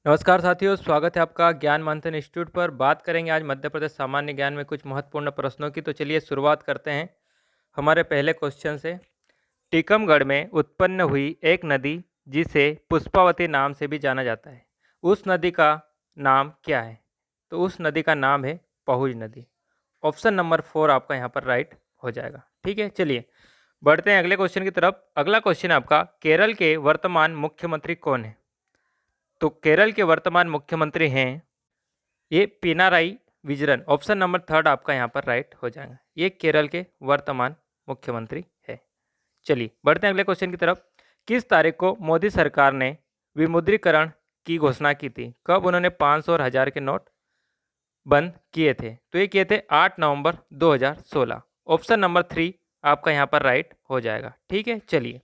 नमस्कार साथियों, स्वागत है आपका ज्ञान मंथन इंस्टीट्यूट पर। बात करेंगे आज मध्य प्रदेश सामान्य ज्ञान में कुछ महत्वपूर्ण प्रश्नों की। तो चलिए शुरुआत करते हैं हमारे पहले क्वेश्चन से। टीकमगढ़ में उत्पन्न हुई एक नदी जिसे पुष्पावती नाम से भी जाना जाता है, उस नदी का नाम क्या है? तो उस नदी का नाम है पहुज नदी। ऑप्शन नंबर 4 आपका यहाँ पर राइट हो जाएगा। ठीक है, चलिए बढ़ते हैं अगले क्वेश्चन की तरफ। अगला क्वेश्चन आपका, केरल के वर्तमान मुख्यमंत्री कौन है? तो केरल के वर्तमान मुख्यमंत्री हैं ये पिनाराई विजयन। ऑप्शन नंबर 3 आपका यहाँ पर राइट हो जाएगा। ये केरल के वर्तमान मुख्यमंत्री है। चलिए बढ़ते हैं अगले क्वेश्चन की तरफ। किस तारीख को मोदी सरकार ने विमुद्रीकरण की घोषणा की थी? कब उन्होंने 500 और 1000 के नोट बंद किए थे? तो ये किए थे 8 नवंबर 2016। ऑप्शन नंबर 3 आपका यहाँ पर राइट हो जाएगा। ठीक है, चलिए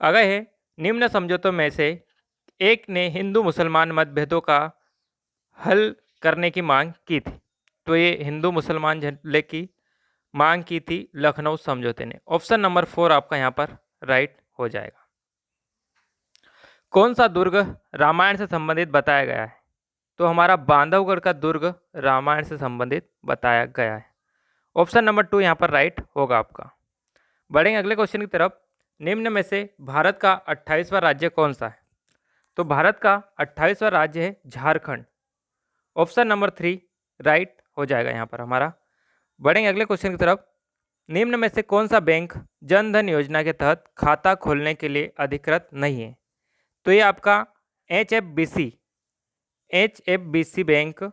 आगे है, निम्न समझौतों में से एक ने हिंदू मुसलमान मतभेदों का हल करने की मांग की थी। तो ये हिंदू मुसलमान झगड़े की मांग की थी लखनऊ समझौते ने। ऑप्शन नंबर 4 आपका यहाँ पर राइट हो जाएगा। कौन सा दुर्ग रामायण से संबंधित बताया गया है? तो हमारा बांधवगढ़ का दुर्ग रामायण से संबंधित बताया गया है। ऑप्शन नंबर 2 यहाँ पर राइट होगा आपका। बढ़ेंगे अगले क्वेश्चन की तरफ। निम्न में से भारत का 28वां राज्य कौन सा है? तो भारत का 28वां राज्य है झारखंड। ऑप्शन नंबर 3 राइट हो जाएगा यहाँ पर हमारा। बढ़ेंगे अगले क्वेश्चन की तरफ। निम्न में से कौन सा बैंक जन धन योजना के तहत खाता खोलने के लिए अधिकृत नहीं है? तो ये आपका H F B C bank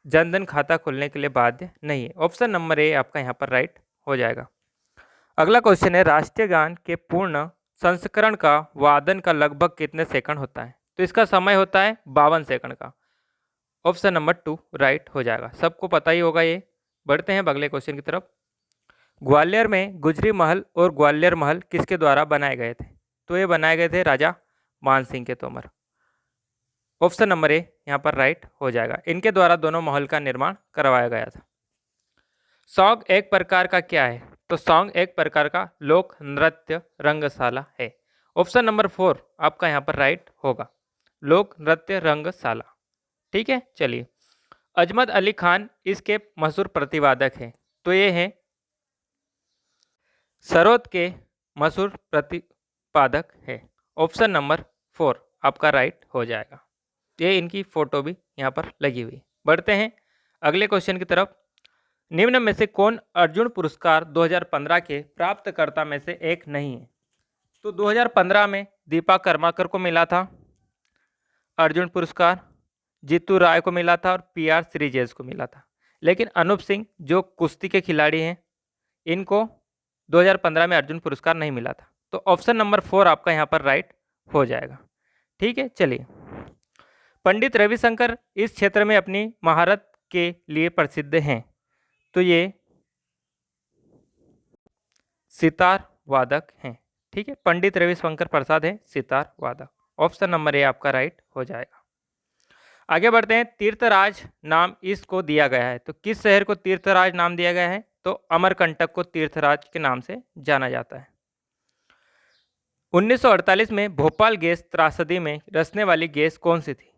Jan Dhan खाता खोलने के लिए बाध्य नहीं है। ऑप्शन नंबर ए आपका यहाँ पर राइट हो जाएगा। अगला क्वेश्चन है, राष्ट्रीय गान के पूर्ण संस्करण का वादन का लगभग कितने सेकंड होता है? तो इसका समय होता है 52 सेकंड का। ऑप्शन नंबर 2 राइट हो जाएगा, सबको पता ही होगा ये। बढ़ते हैं अगले क्वेश्चन की तरफ। ग्वालियर में गुजरी महल और ग्वालियर महल किसके द्वारा बनाए गए थे? तो ये बनाए गए थे राजा मानसिंह के तोमर। ऑप्शन नंबर ए यहाँ पर राइट हो जाएगा, इनके द्वारा दोनों महल का निर्माण करवाया गया था। सॉन्ग एक प्रकार का क्या है? तो सॉन्ग एक प्रकार का लोक नृत्य रंगशाला है। ऑप्शन नंबर 4 आपका यहाँ पर राइट होगा, लोक नृत्य रंगशाला। ठीक है, चलिए अजमत अली खान इसके मशहूर प्रतिवादक हैं। तो ये हैं सरोद के मशहूर प्रतिपादक है। ऑप्शन नंबर 4 आपका राइट हो जाएगा। ये इनकी फोटो भी यहाँ पर लगी हुई। बढ़ते हैं अगले क्वेश्चन की तरफ। निम्न में से कौन अर्जुन पुरस्कार 2015 के प्राप्तकर्ता में से एक नहीं है? तो 2015 में दीपा कर्माकर को मिला था अर्जुन पुरस्कार, जीतू राय को मिला था और PR श्रीजेश को मिला था। लेकिन अनूप सिंह जो कुश्ती के खिलाड़ी हैं, इनको 2015 में अर्जुन पुरस्कार नहीं मिला था। तो ऑप्शन नंबर 4 आपका यहाँ पर राइट हो जाएगा। ठीक है, चलिए पंडित रविशंकर इस क्षेत्र में अपनी महारत के लिए प्रसिद्ध हैं। तो ये सितार वादक हैं। ठीक है, पंडित रविशंकर प्रसाद हैं सितार वादक। ऑप्शन नंबर ए आपका राइट हो जाएगा। आगे बढ़ते हैं, तीर्थराज नाम इसको दिया गया है। तो किस शहर को तीर्थराज नाम दिया गया है? तो अमरकंटक को तीर्थराज के नाम से जाना जाता है। 1948 में भोपाल गैस त्रासदी में रचने वाली गैस कौन सी थी?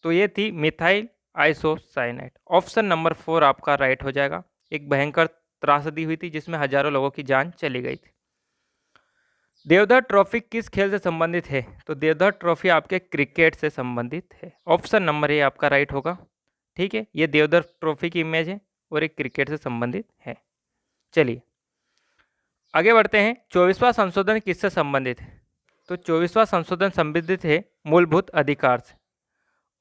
तो ये थी मिथाइल आइसोसाइनेट। ऑप्शन नंबर 4 आपका राइट हो जाएगा। एक भयंकर त्रासदी हुई थी जिसमें हजारों लोगों की जान चली गई थी। देवधर ट्रॉफी किस खेल से संबंधित है? तो देवधर ट्रॉफी आपके क्रिकेट से संबंधित है। ऑप्शन नंबर ए आपका राइट होगा। ठीक है, ये देवधर ट्रॉफी की इमेज है और एक क्रिकेट से संबंधित है। चलिए आगे बढ़ते हैं, 24वां संशोधन किससे संबंधित है? तो 24वां संशोधन संबंधित है मूलभूत अधिकार से।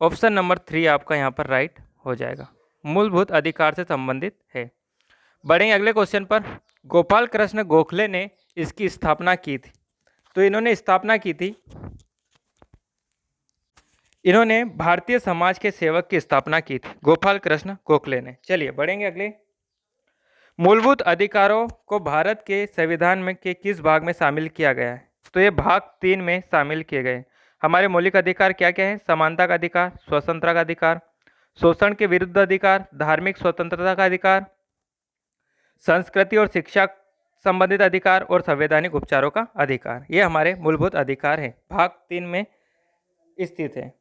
ऑप्शन नंबर 3 आपका यहाँ पर राइट हो जाएगा, मूलभूत अधिकार से संबंधित है। बढ़ेंगे अगले क्वेश्चन पर। गोपाल कृष्ण गोखले ने इसकी स्थापना की थी। तो इन्होंने स्थापना की थी, इन्होंने भारतीय समाज के सेवक की स्थापना की थी गोपाल कृष्ण गोखले ने। चलिए बढ़ेंगे अगले। मूलभूत अधिकारों को भारत के संविधान में के किस भाग में शामिल किया गया है? तो ये भाग 3 में शामिल किए गए। हमारे मौलिक अधिकार क्या क्या है? समानता का अधिकार, स्वतंत्रता का अधिकार, शोषण के विरुद्ध अधिकार, धार्मिक स्वतंत्रता का अधिकार, संस्कृति और शिक्षा संबंधित अधिकार और संवैधानिक उपचारों का अधिकार। ये हमारे मूलभूत अधिकार हैं, भाग 3 में स्थित है।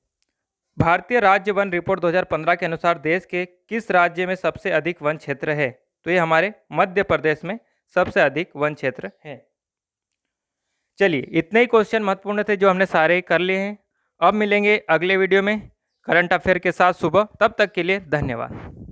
भारतीय राज्य वन रिपोर्ट 2015 के अनुसार देश के किस राज्य में सबसे अधिक वन क्षेत्र है? तो ये हमारे मध्य प्रदेश में सबसे अधिक वन क्षेत्र है। चलिए, इतने ही क्वेश्चन महत्वपूर्ण थे जो हमने सारे कर लिए हैं। अब मिलेंगे अगले वीडियो में करंट अफेयर के साथ सुबह। तब तक के लिए धन्यवाद।